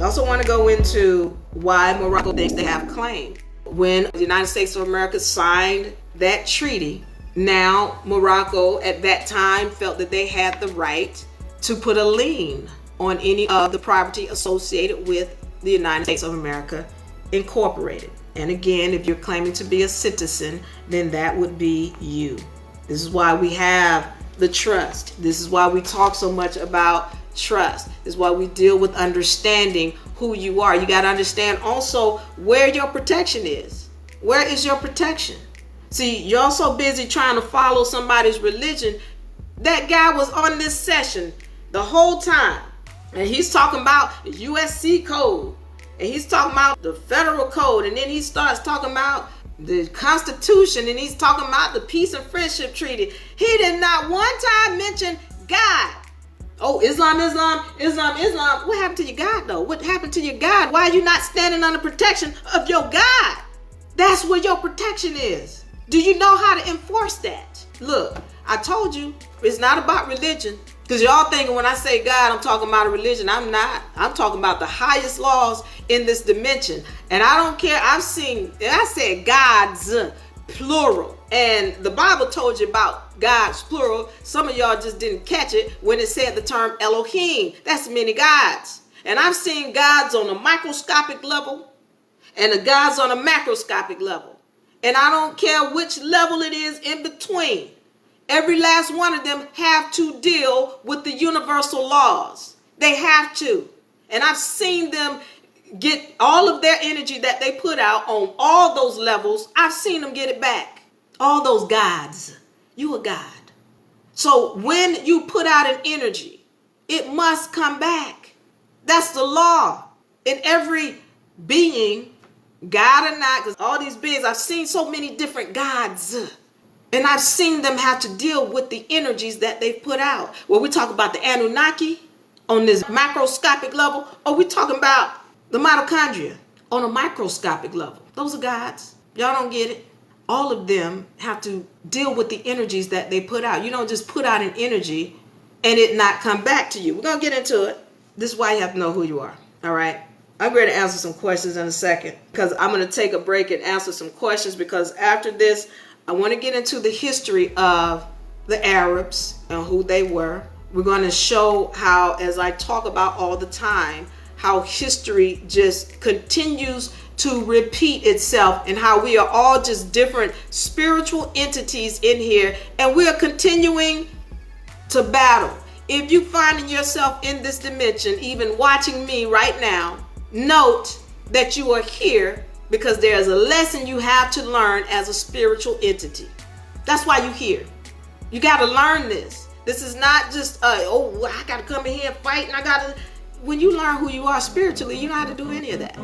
also want to go into why Morocco thinks they have claim. When the United States of America signed that treaty, now Morocco at that time felt that they had the right to put a lien on any of the property associated with the United States of America Incorporated. And again, if you're claiming to be a citizen, then that would be you. This is why we have the trust. This is why we talk so much about trust. This is why we deal with understanding who you are. You got to understand also where your protection is. Where is your protection? See, you're so busy trying to follow somebody's religion. That guy was on this session the whole time, and he's talking about the USC code, and he's talking about the federal code, and then he starts talking about the Constitution, and he's talking about the Peace and Friendship Treaty. He did not one time mention God. Oh, Islam. What happened to your God, though? What happened to your God? Why are you not standing under protection of your God? That's where your protection is. Do you know how to enforce that? Look, I told you, it's not about religion. Because y'all thinking when I say God, I'm talking about a religion. I'm not. I'm talking about the highest laws in this dimension. And I don't care. I said gods, plural. And the Bible told you about gods, plural. Some of y'all just didn't catch it when it said the term Elohim. That's many gods. And I've seen gods on a microscopic level and the gods on a macroscopic level. And I don't care which level it is in between. Every last one of them have to deal with the universal laws. They have to. And I've seen them get all of their energy that they put out on all those levels. I've seen them get it back. All those gods. You a God. So when you put out an energy, it must come back. That's the law. In every being, God or not, because all these beings, I've seen so many different gods. And I've seen them have to deal with the energies that they've put out. Well, we talk about the Anunnaki on this macroscopic level, or we talking about the mitochondria on a microscopic level. Those are gods. Y'all don't get it. All of them have to deal with the energies that they put out. You don't just put out an energy and it not come back to you. We're going to get into it. This is why you have to know who you are. All right. I'm going to answer some questions in a second because I'm going to take a break and answer some questions, because after this, I want to get into the history of the Arabs and who they were. We're going to show how, as I talk about all the time, how history just continues to repeat itself and how we are all just different spiritual entities in here, and we are continuing to battle. If you finding yourself in this dimension, even watching me right now, note that you are here because there's a lesson you have to learn as a spiritual entity. That's why you're here. You got to learn this. This is not just, I got to come in here and fight, and when you learn who you are spiritually, you don't have to do any of that.